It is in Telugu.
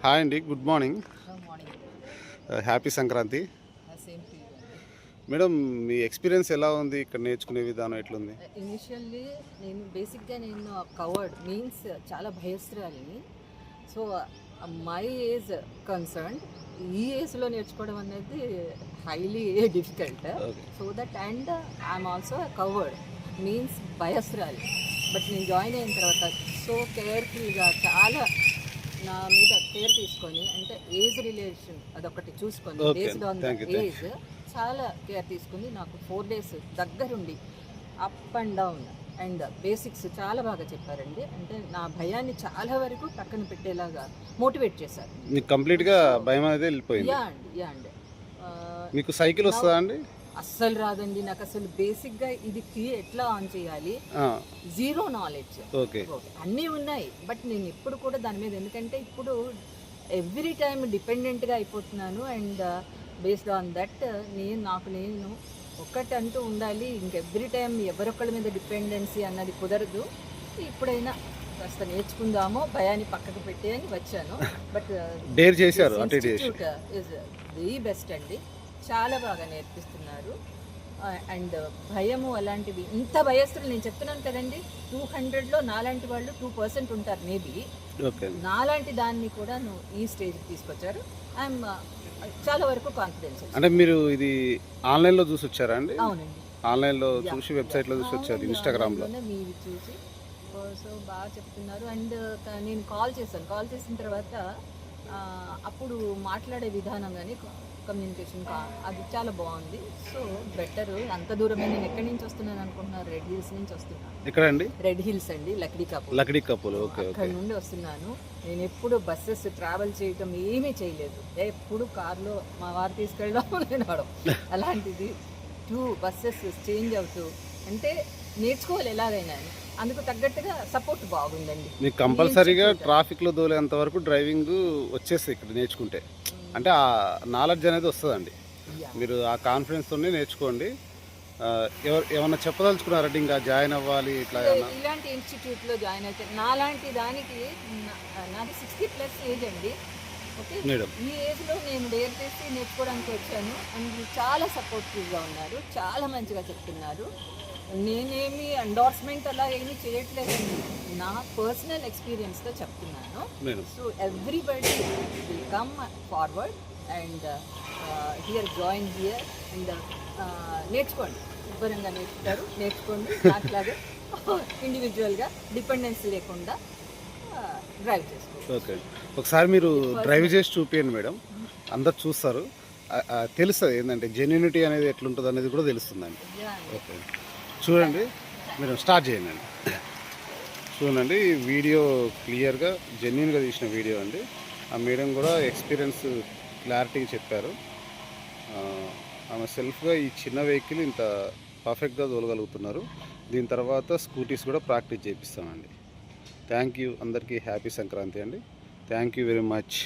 హాయ్ అండి, good morning. Happy Sankranti. Same to you. Madam, me experience ఎలా ఉంది? ఇక్కడ నేర్చుకునే విధానం ఎట్లుంది? ఇనిషియల్లీ నేను కవర్డ్ మీన్స్ చాలా భయస్త్రాలని. సో మై ఏజ్ కన్సర్న్ ఈ ఏజ్లో నేర్చుకోవడం అనేది highly difficult. So that and I'm also coward means భయస్త్రాలి. బట్ నేను జాయిన్ అయిన తర్వాత సో కేర్ఫుల్గా చాలా నా మీద కేర్ తీసుకొని, అంటే ఏజ్ రిలేషన్ అదొకటి చూసుకొని బేస్డ్ ఆన్ ద ఏజ్ చాలా కేర్ తీసుకుని నాకు 4 days దగ్గరుండి up and down and basics చాలా బాగా చెప్పారండి. అంటే నా భయాన్ని చాలా వరకు పక్కన పెట్టేలాగా మోటివేట్ చేశారు. మీకు కంప్లీట్గా భయం అనేది వెళ్ళిపోయింది? యా అండి. మీకు సైకిల్ వస్తుందా అండి? అస్సలు రాదండి నాకు. అసలు బేసిక్గా ఇది కీ ఎట్లా ఆన్ చేయాలి, జీరో నాలెడ్జ్. ఓకే, అన్నీ ఉన్నాయి బట్ నేను ఇప్పుడు కూడా దాని మీద, ఎందుకంటే ఇప్పుడు ఎవ్రీ టైం డిపెండెంట్గా అయిపోతున్నాను. అండ్ బేస్డ్ ఆన్ దట్ నేను ఒక్కటంటూ ఉండాలి. ఇంకెవ్రీ టైం ఎవరొక్కళ్ళ మీద డిపెండెన్సీ అన్నది కుదరదు. ఇప్పుడైనా కాస్త నేర్చుకుందామో భయాన్ని పక్కకు పెట్టి అని వచ్చాను. బట్ డేర్ చేశారు. ఇస్ ది బెస్ట్ అండి. చాలా బాగా నేర్పిస్తున్నారు. అండ్ భయము అలాంటివి ఇంత భయస్తులు నేను చెప్తున్నాను కదండి. 200లో నాలాంటి వాళ్ళు 2% ఉంటారు మేబీ. నాలాంటి దాన్ని కూడా నువ్వు ఈ స్టేజ్కి తీసుకొచ్చారు. ఐఎమ్ చాలా వరకు కాన్ఫిడెన్స్. అంటే మీరు ఇది ఆన్లైన్లో చూసి వచ్చారా అండి? అవునండి, ఆన్లైన్లో చూసి వెబ్సైట్లో చూసి వచ్చారు, ఇన్స్టాగ్రామ్లో మీవి చూసి. సో బాగా చెప్తున్నారు. అండ్ నేను కాల్ చేసిన తర్వాత అప్పుడు మాట్లాడే విధానం కానీ కమ్యూనికేషన్ అది చాలా బాగుంది. So better. అంత దూరమే నేను ఎక్కడి నుంచి వస్తున్నాను అనుకుంటున్నాను? రెడ్ హిల్స్ నుంచి వస్తున్నాను. ఎక్కడండి? రెడ్ హిల్స్ అండి, లక్డీ కపుల్. అక్కడ నుండి వస్తున్నాను. నేను ఎప్పుడు బస్సెస్ ట్రావెల్ చేయటం ఏమీ చేయలేదు. ఎప్పుడు కార్లో మా వారు తీసుకెళ్ళడం నేను అవడం. అలాంటిది 2 buses చేంజ్ అవుతూ, అంటే నేర్చుకోవాలి ఎలాగైనా. అందుకు తగ్గట్టుగా సపోర్ట్ బాగుందండి. మీకు కంపల్సరీగా ట్రాఫిక్లో దోలేంత వరకు డ్రైవింగ్ వచ్చేస్తుంది ఇక్కడ నేర్చుకుంటే. అంటే ఆ నాలెడ్జ్ అనేది వస్తుందండి. మీరు ఆ కాన్ఫిడెన్స్తోనే నేర్చుకోండి. ఏమన్నా చెప్పదలుచుకున్నారంటే ఇంకా జాయిన్ అవ్వాలి ఇలాంటి ఇన్స్టిట్యూట్లో జాయిన్ అయితే నాలాంటి దానికి? నాది 60+ ఏజ్ అండి. ఓకే, ఈ ఏజ్లో నేను డేర్ చేసి నేర్చుకోవడానికి వచ్చాను. అండ్ చాలా సపోర్టివ్గా ఉన్నారు, చాలా మంచిగా చెప్తున్నారు. నేనేమి ఎండార్స్మెంట్ అలా ఏమీ చేయట్లేదండి, నా పర్సనల్ ఎక్స్పీరియన్స్తో చెప్తున్నాను. So everybody will come forward and join here and నేర్చుకోండి. శుభ్రంగా నేర్చుకోండి. నాట్లాగా ఇండివిజువల్గా డిపెండెన్సీ లేకుండా డ్రైవ్ చేసుకోండి. ఓకే, ఒకసారి మీరు డ్రైవ్ చేసి చూపించండి మేడం. అందరు చూస్తారు, తెలుస్తుంది ఏంటంటే జెన్యూనిటీ అనేది ఎట్లుంటుంది అనేది కూడా తెలుస్తుందండి. ఓకే, చూడండి, మీరు స్టార్ట్ చేయండి. చూడండి, వీడియో క్లియర్గా జెన్యూన్గా తీసిన వీడియో అండి. ఆ మేడం కూడా ఎక్స్పీరియన్స్ క్లారిటీగా చెప్పారు. ఆమె సెల్ఫ్గా ఈ చిన్న వెహికల్ ఇంత పర్ఫెక్ట్గా తోలగలుగుతున్నారు. దీని తర్వాత స్కూటీస్ కూడా ప్రాక్టీస్ చేపిస్తామండి. Thank you. అందరికీ హ్యాపీ సంక్రాంతి అండి. Thank you very much.